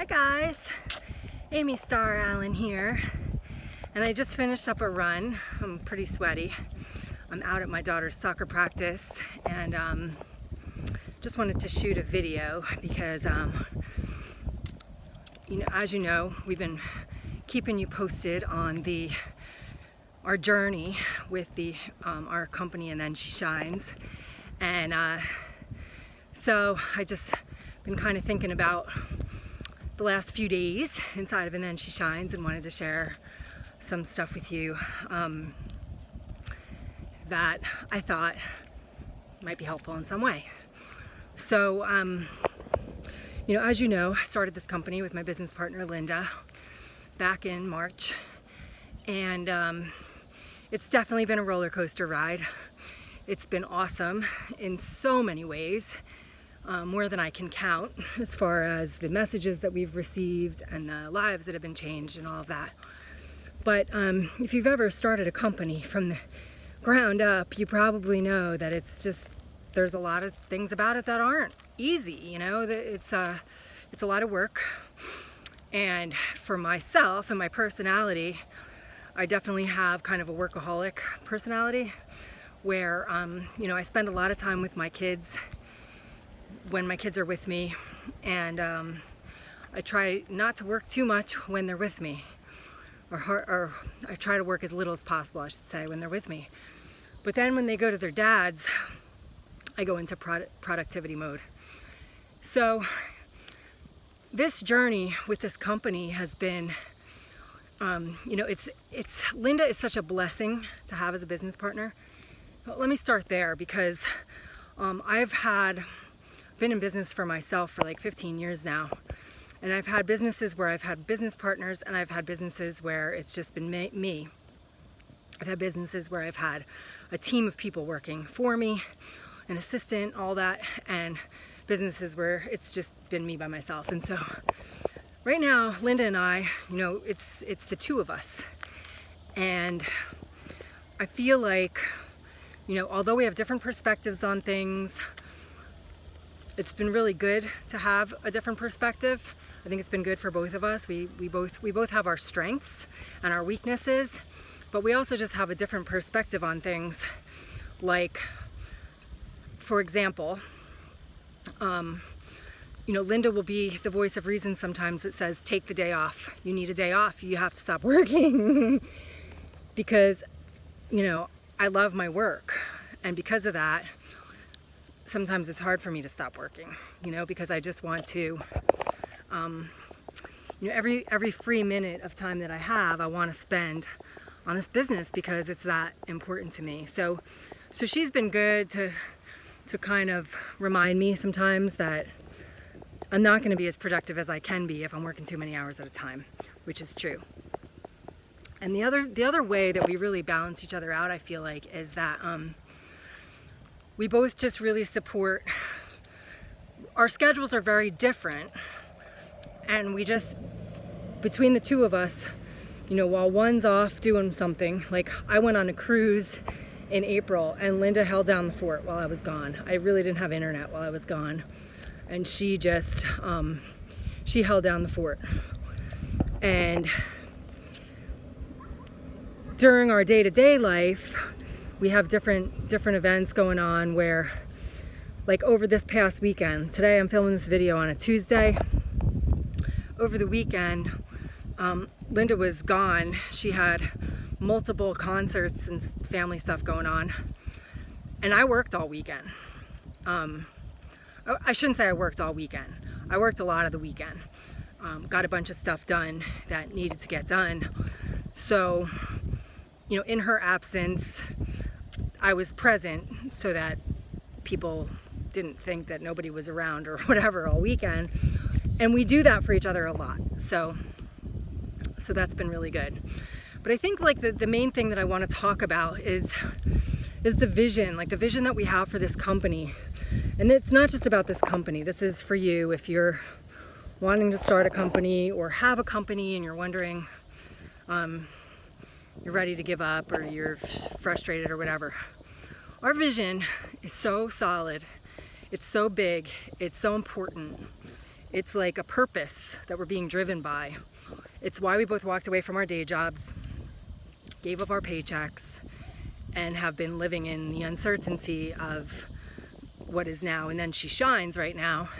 Hi guys, Amy Starr Allen here, and I just finished up a run. I'm pretty sweaty. I'm out at my daughter's soccer practice and just wanted to shoot a video because as you know, we've been keeping you posted on our journey with our company, and then She Shines. And so I just been kind of thinking about the last few days inside of And Then She Shines, and wanted to share some stuff with you that I thought might be helpful in some way. So, as you know, I started this company with my business partner Linda back in March, and it's definitely been a roller coaster ride. It's been awesome in so many ways. More than I can count, as far as the messages that we've received and the lives that have been changed and all of that. But if you've ever started a company from the ground up, you probably know that there's a lot of things about it that aren't easy. It's a lot of work. And for myself and my personality, I definitely have kind of a workaholic personality where I spend a lot of time with my kids when my kids are with me, and I try not to work too much when they're with me, or I try to work as little as possible, I should say, when they're with me. But then when they go to their dads, I go into productivity mode. So this journey with this company has been, Linda is such a blessing to have as a business partner. But let me start there, because I've been in business for myself for like 15 years now, and I've had businesses where I've had business partners, and I've had businesses where it's just been me. I've had businesses where I've had a team of people working for me, an assistant, all that, and businesses where it's just been me by myself. And so right now, Linda and I, it's the two of us, and I feel like, although we have different perspectives on things, it's been really good to have a different perspective. I think it's been good for both of us. We both have our strengths and our weaknesses, but we also just have a different perspective on things. Like, for example, Linda will be the voice of reason sometimes that says, take the day off. You need a day off. You have to stop working. Because, I love my work. And because of that, sometimes it's hard for me to stop working, because I just want to, every free minute of time that I have, I want to spend on this business because it's that important to me. So she's been good to kind of remind me sometimes that I'm not going to be as productive as I can be if I'm working too many hours at a time, which is true. And the other way that we really balance each other out, I feel like, is that we both just really support. Our schedules are very different, and we just, between the two of us, while one's off doing something, like I went on a cruise in April, and Linda held down the fort while I was gone. I really didn't have internet while I was gone, and she just she held down the fort. And during our day-to-day life, we have different events going on where, like over this past weekend, today I'm filming this video on a Tuesday. Over the weekend, Linda was gone. She had multiple concerts and family stuff going on, and I worked all weekend. I shouldn't say I worked all weekend. I worked a lot of the weekend. Got a bunch of stuff done that needed to get done. So, in her absence, I was present so that people didn't think that nobody was around or whatever all weekend. And we do that for each other a lot. So that's been really good. But I think like the main thing that I want to talk about is the vision, like the vision that we have for this company. And it's not just about this company. This is for you if you're wanting to start a company or have a company and you're wondering, you're ready to give up or you're frustrated or whatever. Our vision is so solid, it's so big, it's so important, It's like a purpose that we're being driven by. It's why we both walked away from our day jobs, gave up our paychecks, and have been living in the uncertainty of what is now. And then she shines right now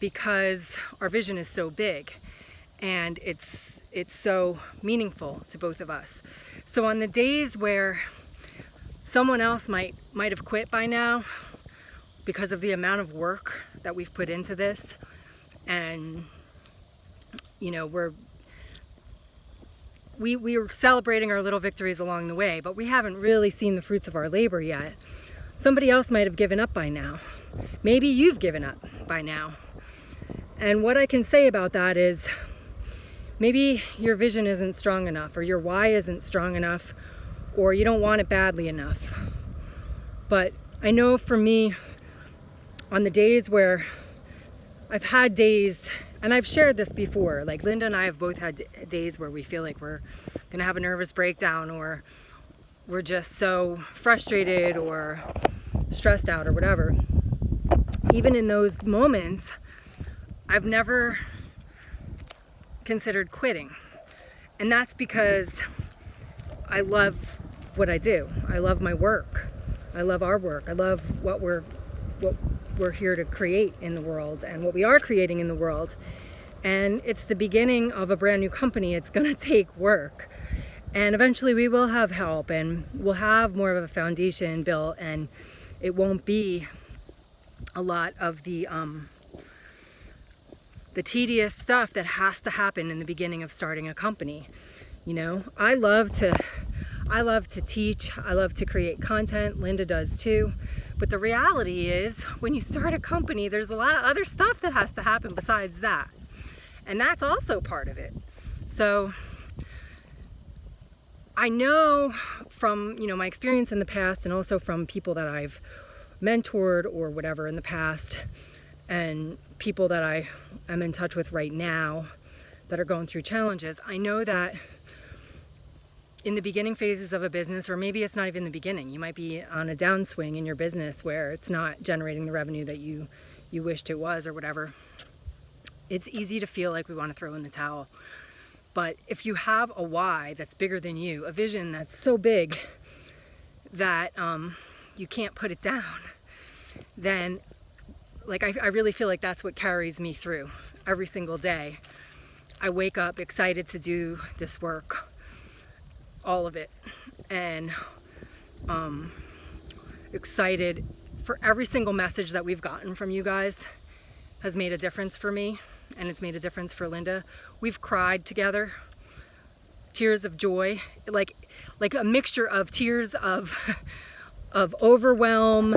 because our vision is so big and it's so meaningful to both of us. So on the days where someone else might have quit by now because of the amount of work that we've put into this, and you know, we are celebrating our little victories along the way, but we haven't really seen the fruits of our labor yet. Somebody else might have given up by now. Maybe you've given up by now. And what I can say about that is maybe your vision isn't strong enough, or your why isn't strong enough, or you don't want it badly enough. But I know for me, on the days where I've had days, and I've shared this before, like Linda and I have both had days where we feel like we're gonna have a nervous breakdown, or we're just so frustrated or stressed out or whatever. Even in those moments, I've never considered quitting. And that's because I love what I do. I love my work. I love our work. I love what we're here to create in the world and what we are creating in the world. And it's the beginning of a brand new company. It's going to take work. And eventually we will have help, and we'll have more of a foundation built, and it won't be a lot of the tedious stuff that has to happen in the beginning of starting a company. You know, I love to teach, I love to create content, Linda does too. But the reality is, when you start a company, there's a lot of other stuff that has to happen besides that. And that's also part of it. So I know from, you know, my experience in the past, and also from people that I've mentored or whatever in the past, and people that I am in touch with right now that are going through challenges, I know that in the beginning phases of a business, or maybe it's not even the beginning, you might be on a downswing in your business where it's not generating the revenue that you wished it was or whatever. It's easy to feel like we want to throw in the towel. But if you have a why that's bigger than you, a vision that's so big that you can't put it down, then like I really feel like that's what carries me through every single day. I wake up excited to do this work, all of it, and excited for every single message that we've gotten from you guys has made a difference for me, and it's made a difference for Linda. We've cried together, tears of joy, like a mixture of tears of overwhelm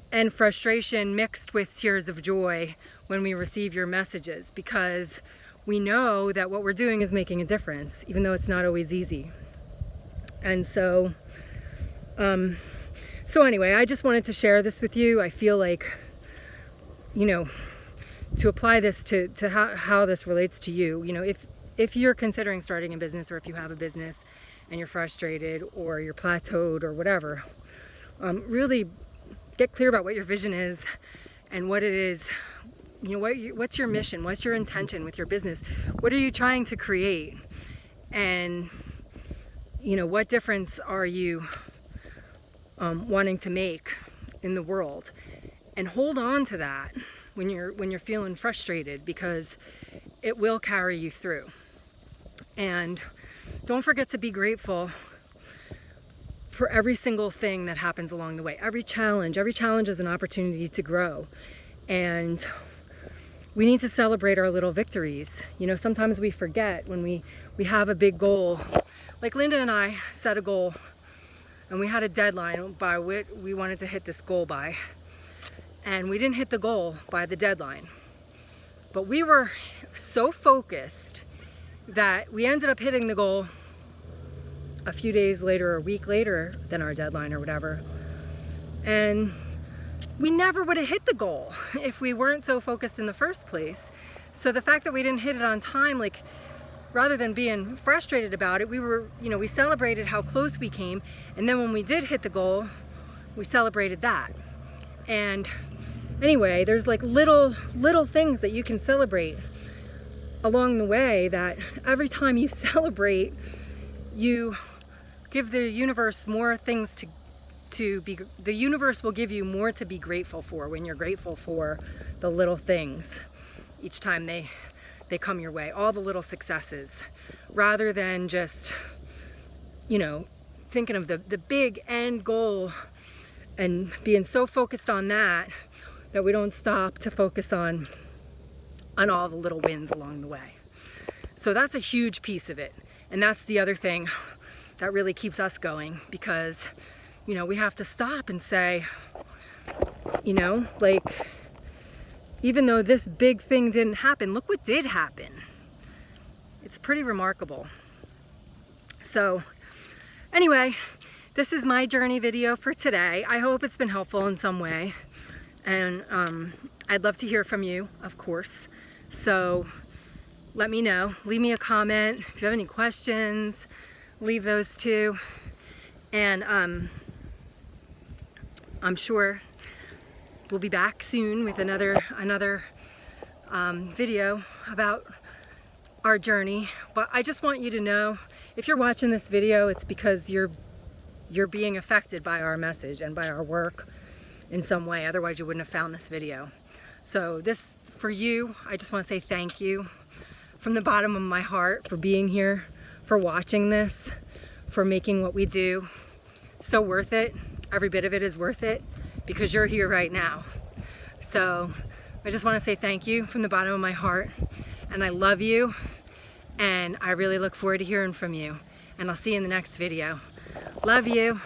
and frustration mixed with tears of joy when we receive your messages, because we know that what we're doing is making a difference, even though it's not always easy. And so anyway, I just wanted to share this with you. I feel like, you know, to apply this to how this relates to you, you know, if you're considering starting a business, or if you have a business and you're frustrated or you're plateaued or whatever, really get clear about what your vision is and what it is. You know, what's your mission? What's your intention with your business? What are you trying to create? And, you know, what difference are you wanting to make in the world? And hold on to that when you're feeling frustrated, because it will carry you through. And don't forget to be grateful for every single thing that happens along the way. Every challenge is an opportunity to grow. And we need to celebrate our little victories. You know, sometimes we forget when we have a big goal. Like Linda and I set a goal, and we had a deadline by which we wanted to hit this goal by. And we didn't hit the goal by the deadline. But we were so focused that we ended up hitting the goal a few days later, or a week later than our deadline or whatever. And we never would have hit the goal if we weren't so focused in the first place. So the fact that we didn't hit it on time, like, rather than being frustrated about it, we celebrated how close we came. And then when we did hit the goal, we celebrated that. And Anyway, there's like little things that you can celebrate along the way, that every time you celebrate, you give the universe more things the universe will give you more to be grateful for when you're grateful for the little things each time they come your way, all the little successes, rather than just, you know, thinking of the big end goal and being so focused on that we don't stop to focus on all the little wins along the way. So that's a huge piece of it. And that's the other thing that really keeps us going, because, you know, we have to stop and say, you know, like, even though this big thing didn't happen, look what did happen. It's pretty remarkable. So anyway, this is my journey video for today. I hope it's been helpful in some way. And I'd love to hear from you, of course. So let me know. Leave me a comment. If you have any questions, leave those too. And I'm sure we'll be back soon with another video about our journey. But I just want you to know, if you're watching this video, it's because you're being affected by our message and by our work in some way. Otherwise you wouldn't have found this video. So this, for you, I just want to say thank you from the bottom of my heart for being here, for watching this, for making what we do so worth it. Every bit of it is worth it because you're here right now. So I just want to say thank you from the bottom of my heart, and I love you, and I really look forward to hearing from you, and I'll see you in the next video. Love you.